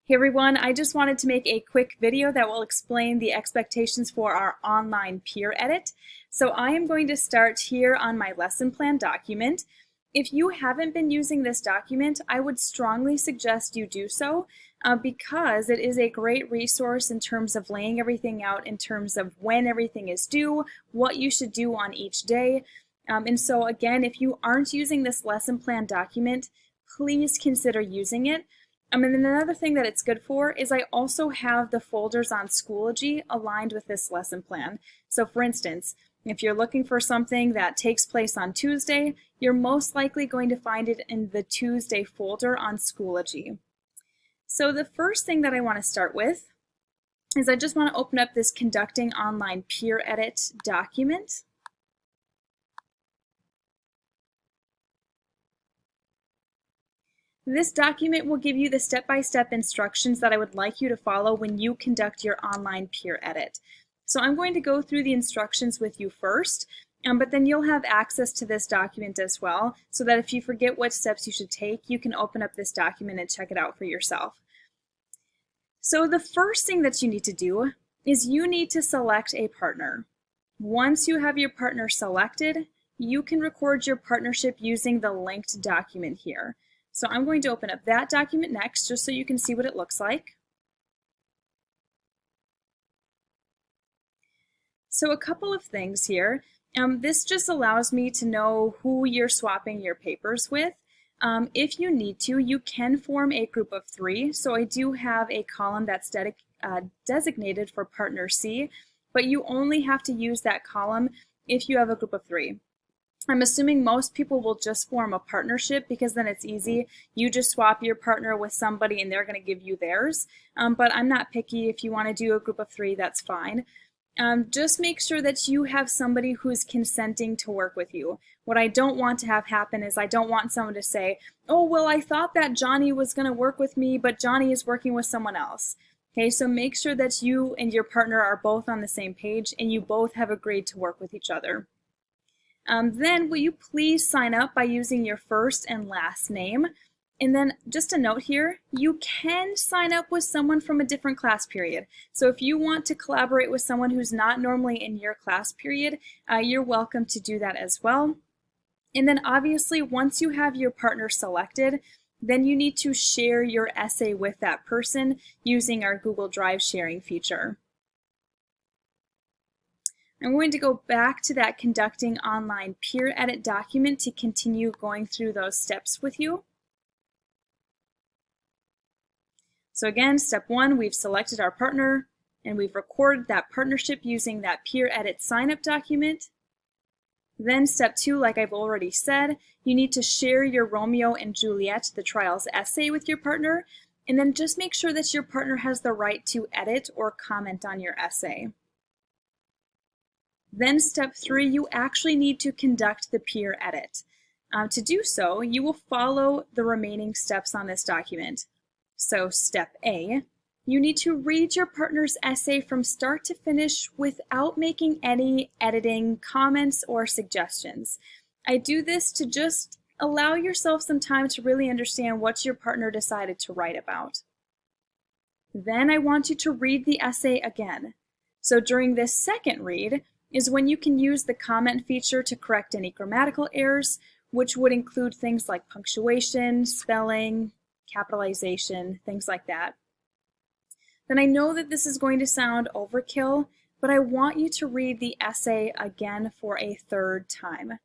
Hey everyone, I just wanted to make a quick video that will explain the expectations for our online peer edit. So I am going to start here on my lesson plan document. If you haven't been using this document, I would strongly suggest you do so because it is a great resource in terms of laying everything out in terms of when everything is due, what you should do on each day. And so again, if you aren't using this lesson plan document, please consider using it. And then another thing that it's good for is I also have the folders on Schoology aligned with this lesson plan. So for instance, if you're looking for something that takes place on Tuesday, you're most likely going to find it in the Tuesday folder on Schoology. So the first thing that I want to start with is I just want to open up this Conducting Online Peer Edit document. This document will give you the step-by-step instructions that I would like you to follow when you conduct your online peer edit. So I'm going to go through the instructions with you first, but then you'll have access to this document as well, so that if you forget what steps you should take, you can open up this document and check it out for yourself. So the first thing that you need to do is you need to select a partner. Once you have your partner selected, you can record your partnership using the linked document here. So I'm going to open up that document next, just so you can see what it looks like. So a couple of things here. This just allows me to know who you're swapping your papers with. If you need to, you can form a group of 3. So I do have a column that's designated for partner C, but you only have to use that column if you have a group of 3. I'm assuming most people will just form a partnership because then it's easy. You just swap your partner with somebody and they're going to give you theirs. But I'm not picky. If you want to do a group of 3, that's fine. Just make sure that you have somebody who's consenting to work with you. What I don't want to have happen is I don't want someone to say, oh, well, I thought that Johnny was going to work with me, but Johnny is working with someone else. Okay, so make sure that you and your partner are both on the same page and you both have agreed to work with each other. Then will you please sign up by using your first and last name? And then just a note here, you can sign up with someone from a different class period. So if you want to collaborate with someone who's not normally in your class period, you're welcome to do that as well. And then obviously once you have your partner selected, then you need to share your essay with that person using our Google Drive sharing feature. I'm going to go back to that Conducting Online Peer Edit document to continue going through those steps with you. So again, step 1, we've selected our partner and we've recorded that partnership using that Peer Edit sign-up document. Then step 2, like I've already said, you need to share your Romeo and Juliet, the trials essay with your partner, and then just make sure that your partner has the right to edit or comment on your essay. Then step 3, you actually need to conduct the peer edit. To do so, you will follow the remaining steps on this document. So step A, you need to read your partner's essay from start to finish without making any editing, comments, or suggestions. I do this to just allow yourself some time to really understand what your partner decided to write about. Then I want you to read the essay again. So during this second read, is when you can use the comment feature to correct any grammatical errors, which would include things like punctuation, spelling, capitalization, things like that. Then I know that this is going to sound overkill, but I want you to read the essay again for a 3rd time.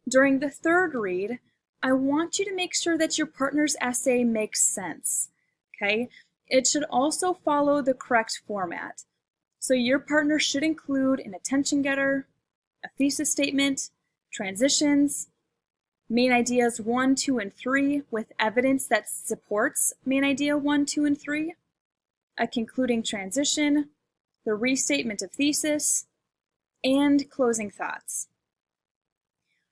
During the 3rd read, I want you to make sure that your partner's essay makes sense. Okay? It should also follow the correct format. So your partner should include an attention getter, a thesis statement, transitions, main ideas 1, 2, and 3 with evidence that supports main idea 1, 2, and 3, a concluding transition, the restatement of thesis, and closing thoughts.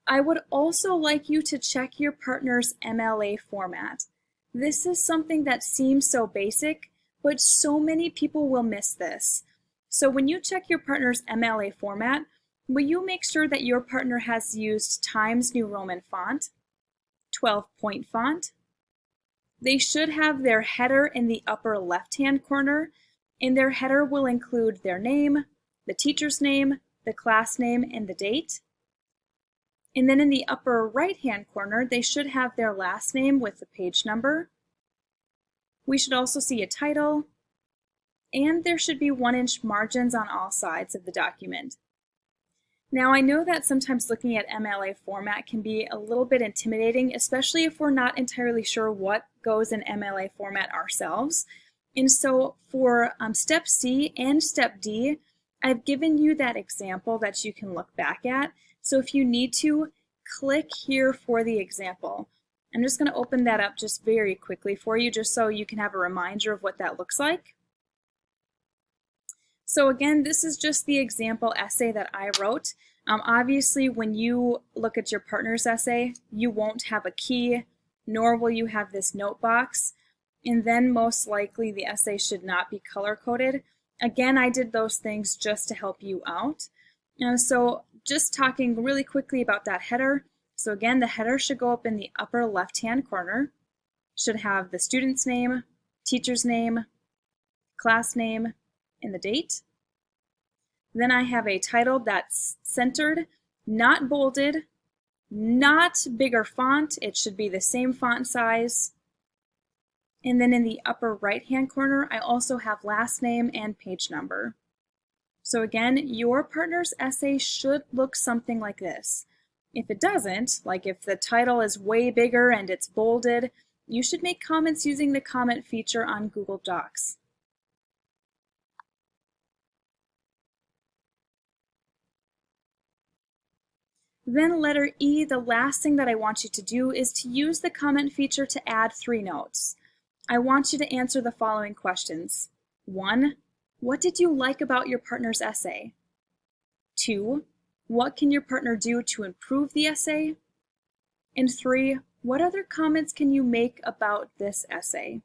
I would also like you to check your partner's MLA format. This is something that seems so basic, but so many people will miss this. So when you check your partner's MLA format, will you make sure that your partner has used Times New Roman font, 12-point font, They should have their header in the upper left-hand corner, and their header will include their name, the teacher's name, the class name, and the date. And then in the upper right-hand corner, they should have their last name with the page number. We should also see a title, and there should be 1-inch margins on all sides of the document. Now, I know that sometimes looking at MLA format can be a little bit intimidating, especially if we're not entirely sure what goes in MLA format ourselves. And so for step C and step D, I've given you that example that you can look back at. So if you need to, click here for the example. I'm just going to open that up just very quickly for you, just so you can have a reminder of what that looks like. So again, this is just the example essay that I wrote. Obviously, when you look at your partner's essay, you won't have a key, nor will you have this note box. And then most likely the essay should not be color-coded. Again, I did those things just to help you out. So just talking really quickly about that header. So again, the header should go up in the upper left-hand corner, should have the student's name, teacher's name, class name, and the date. Then I have a title that's centered, not bolded, not bigger font. It should be the same font size. And then in the upper right-hand corner, I also have last name and page number. So again, your partner's essay should look something like this. If it doesn't, like if the title is way bigger and it's bolded, you should make comments using the comment feature on Google Docs. Then letter E, the last thing that I want you to do is to use the comment feature to add 3 notes. I want you to answer the following questions. 1, what did you like about your partner's essay? 2, what can your partner do to improve the essay? And 3, what other comments can you make about this essay?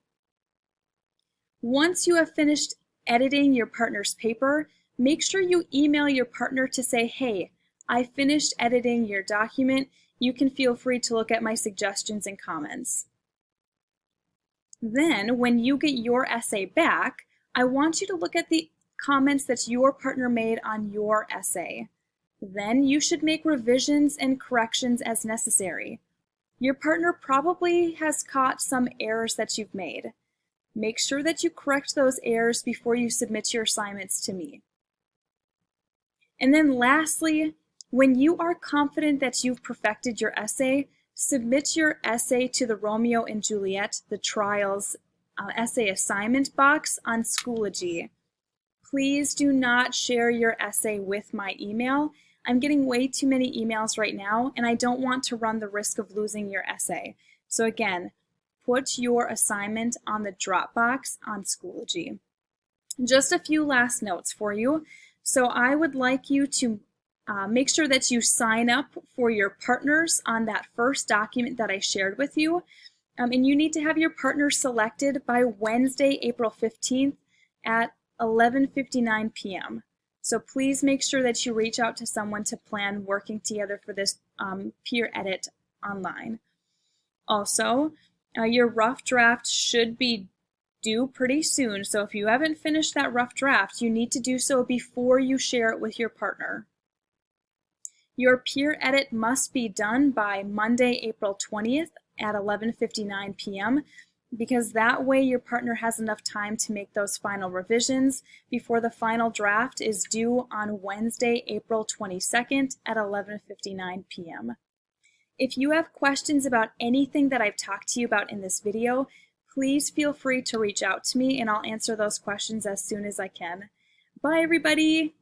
Once you have finished editing your partner's paper, make sure you email your partner to say, hey, I finished editing your document. You can feel free to look at my suggestions and comments. Then, when you get your essay back, I want you to look at the comments that your partner made on your essay. Then you should make revisions and corrections as necessary. Your partner probably has caught some errors that you've made. Make sure that you correct those errors before you submit your assignments to me. And then lastly, when you are confident that you've perfected your essay, submit your essay to the Romeo and Juliet, the Trials essay assignment box on Schoology. Please do not share your essay with my email. I'm getting way too many emails right now, and I don't want to run the risk of losing your essay. So again, put your assignment on the Dropbox on Schoology. Just a few last notes for you. So I would like you to make sure that you sign up for your partners on that first document that I shared with you. And you need to have your partner selected by Wednesday, April 15th at 11:59 p.m. So please make sure that you reach out to someone to plan working together for this peer edit online. Also, your rough draft should be due pretty soon. So if you haven't finished that rough draft, you need to do so before you share it with your partner. Your peer edit must be done by Monday, April 20th at 11:59 p.m. because that way your partner has enough time to make those final revisions before the final draft is due on Wednesday, April 22nd at 11:59 p.m. If you have questions about anything that I've talked to you about in this video, please feel free to reach out to me and I'll answer those questions as soon as I can. Bye, everybody!